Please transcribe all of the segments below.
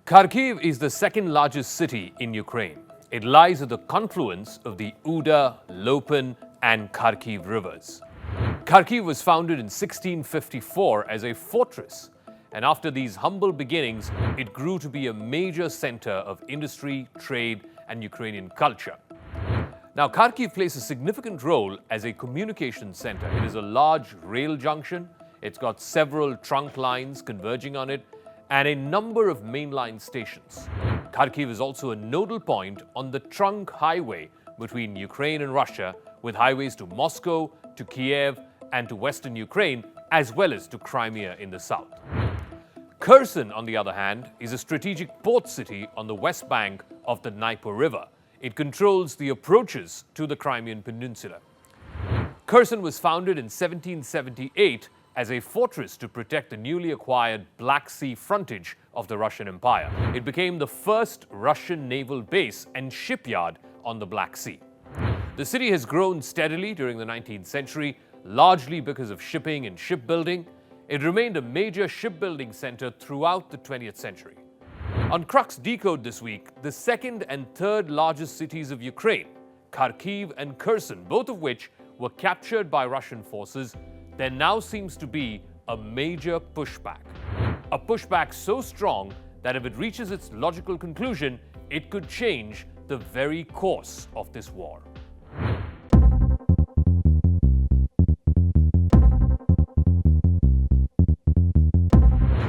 Kharkiv is the second largest city in Ukraine. It lies at the confluence of the Uda, Lopan, and Kharkiv rivers. Kharkiv was founded in 1654 as a fortress, and after these humble beginnings, it grew to be a major center of industry, trade, and Ukrainian culture. Now, Kharkiv plays a significant role as a communication center. It is a large rail junction. It's got several trunk lines converging on it, and a number of mainline stations. Kharkiv is also a nodal point on the trunk highway between Ukraine and Russia, with highways to Moscow, to Kiev, and to western Ukraine, as well as to Crimea in the south. Kherson, on the other hand, is a strategic port city on the west bank of the Dnieper River. It controls the approaches to the Crimean peninsula. Kherson was founded in 1778 as a fortress to protect the newly acquired Black Sea frontage of the Russian Empire. It became the first Russian naval base and shipyard on the Black Sea. The city has grown steadily during the 19th century, largely because of shipping and shipbuilding. It remained a major shipbuilding center throughout the 20th century. On Crux Decode this week, the second and third largest cities of Ukraine, Kharkiv and Kherson, both of which were captured by Russian forces, there now seems to be a major pushback. A pushback so strong that if it reaches its logical conclusion, it could change the very course of this war.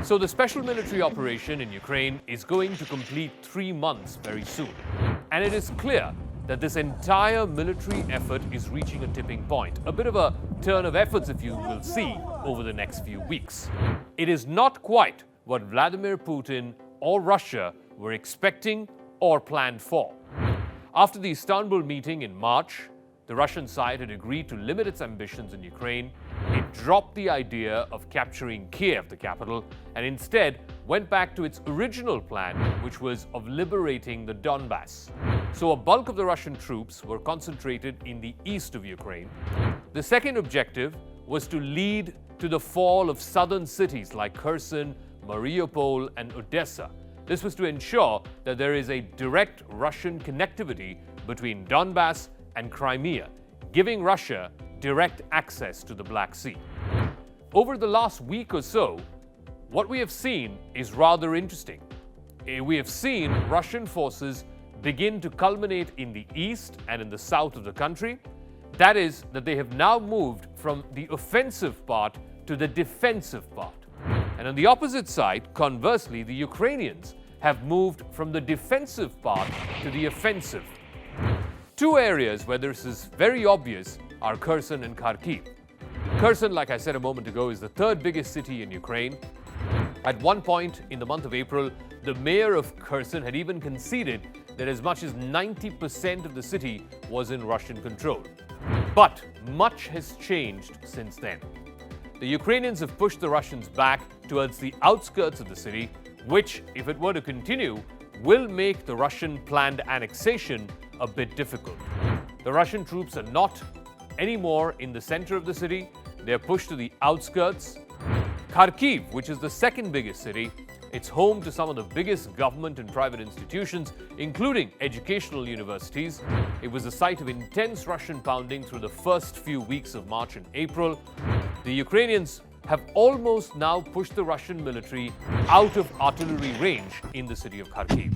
So the special military operation in Ukraine is going to complete 3 months very soon. And it is clear that this entire military effort is reaching a tipping point. A bit of a turn of efforts, if you will see, over the next few weeks. It is not quite what Vladimir Putin or Russia were expecting or planned for. After the Istanbul meeting in March, the Russian side had agreed to limit its ambitions in Ukraine. It dropped the idea of capturing Kiev, the capital, and instead went back to its original plan, which was of liberating the Donbas. So a bulk of the Russian troops were concentrated in the east of Ukraine. The second objective was to lead to the fall of southern cities like Kherson, Mariupol, and Odessa. This was to ensure that there is a direct Russian connectivity between Donbas and Crimea, giving Russia direct access to the Black Sea. Over the last week or so, what we have seen is rather interesting. We have seen Russian forces begin to culminate in the east and in the south of the country. That is, that they have now moved from the offensive part to the defensive part. And on the opposite side, conversely, the Ukrainians have moved from the defensive part to the offensive. Two areas where this is very obvious are Kherson and Kharkiv. Kherson, like I said a moment ago, is the third biggest city in Ukraine. At one point in the month of April, the mayor of Kherson had even conceded that as much as 90% of the city was in Russian control. But much has changed since then. The Ukrainians have pushed the Russians back towards the outskirts of the city, which, if it were to continue, will make the Russian planned annexation a bit difficult. The Russian troops are not anymore in the center of the city. They're pushed to the outskirts. Kharkiv, which is the second biggest city, it's home to some of the biggest government and private institutions, including educational universities. It was the site of intense Russian pounding through the first few weeks of March and April. The Ukrainians have almost now pushed the Russian military out of artillery range in the city of Kharkiv.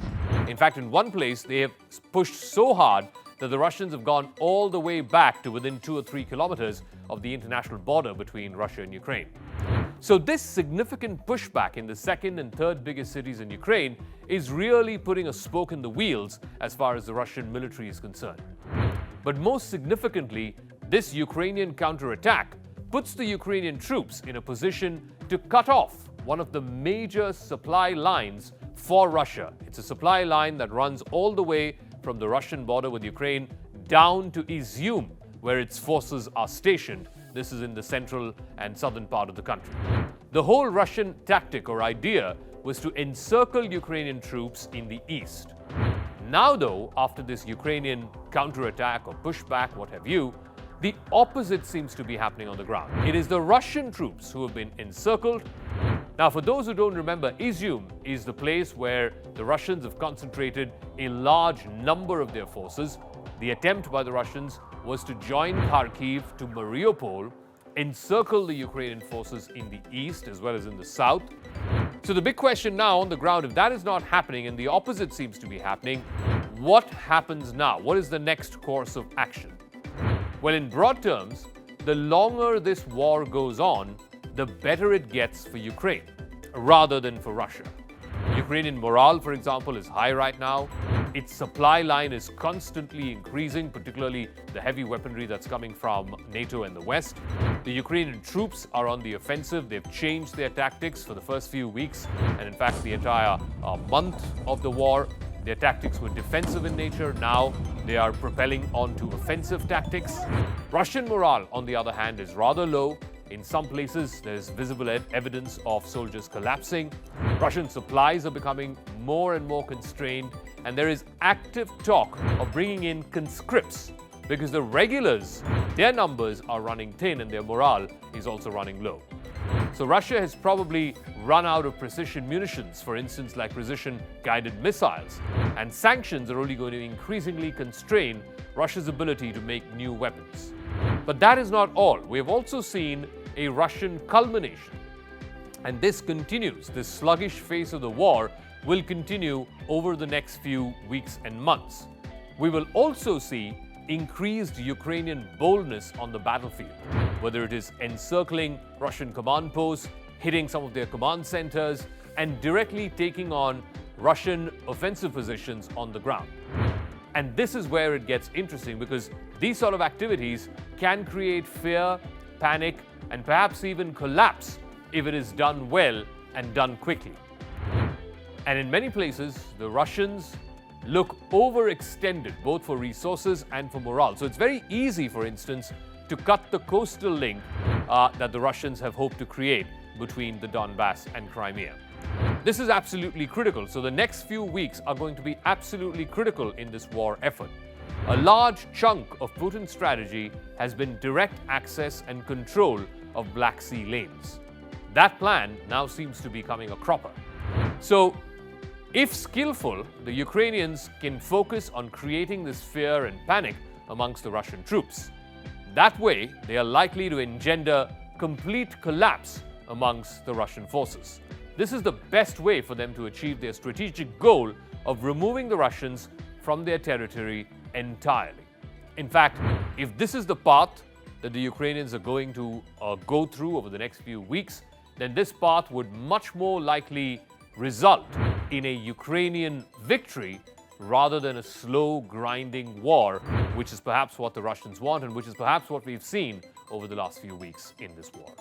In fact, in one place, they have pushed so hard that the Russians have gone all the way back to within 2 or 3 kilometers of the international border between Russia and Ukraine. So this significant pushback in the second and third biggest cities in Ukraine is really putting a spoke in the wheels as far as the Russian military is concerned. But most significantly, this Ukrainian counterattack puts the Ukrainian troops in a position to cut off one of the major supply lines for Russia. It's a supply line that runs all the way from the Russian border with Ukraine down to Izium, where its forces are stationed. This is in the central and southern part of the country. The whole Russian tactic or idea was to encircle Ukrainian troops in the east. Now, though, after this Ukrainian counterattack or pushback, what have you, the opposite seems to be happening on the ground. It is the Russian troops who have been encircled. Now, for those who don't remember, Izium is the place where the Russians have concentrated a large number of their forces. The attempt by the Russians was to join Kharkiv to Mariupol, encircle the Ukrainian forces in the east as well as in the south. So the big question now on the ground, if that is not happening and the opposite seems to be happening, what happens now? What is the next course of action? Well, in broad terms, the longer this war goes on, the better it gets for Ukraine, rather than for Russia. Ukrainian morale, for example, is high right now. Its supply line is constantly increasing, particularly the heavy weaponry that's coming from NATO and the West. The Ukrainian troops are on the offensive. They've changed their tactics for the first few weeks, and in fact, the entire month of the war. Their tactics were defensive in nature. Now they are propelling onto offensive tactics. Russian morale, on the other hand, is rather low. In some places, there's visible evidence of soldiers collapsing. Russian supplies are becoming more and more constrained, and there is active talk of bringing in conscripts because the regulars, their numbers are running thin and their morale is also running low. So Russia has probably run out of precision munitions, for instance, like precision-guided missiles, and sanctions are only going to increasingly constrain Russia's ability to make new weapons. But that is not all. We have also seen a Russian culmination, and this continues. This sluggish phase of the war will continue over the next few weeks and months. We will also see increased Ukrainian boldness on the battlefield, whether it is encircling Russian command posts, hitting some of their command centers, and directly taking on Russian offensive positions on the ground. And this is where it gets interesting, because these sort of activities can create fear, panic, and perhaps even collapse if it is done well and done quickly. And in many places, the Russians look overextended, both for resources and for morale. So it's very easy, for instance, to cut the coastal link that the Russians have hoped to create between the Donbas and Crimea. This is absolutely critical. So the next few weeks are going to be absolutely critical in this war effort. A large chunk of Putin's strategy has been direct access and control of Black Sea lanes. That plan now seems to be coming a cropper. So, if skillful, the Ukrainians can focus on creating this fear and panic amongst the Russian troops. That way, they are likely to engender complete collapse amongst the Russian forces. This is the best way for them to achieve their strategic goal of removing the Russians from their territory entirely. In fact, if this is the path that the Ukrainians are going to go through over the next few weeks, then this path would much more likely result in a Ukrainian victory rather than a slow, grinding war, which is perhaps what the Russians want and which is perhaps what we've seen over the last few weeks in this war.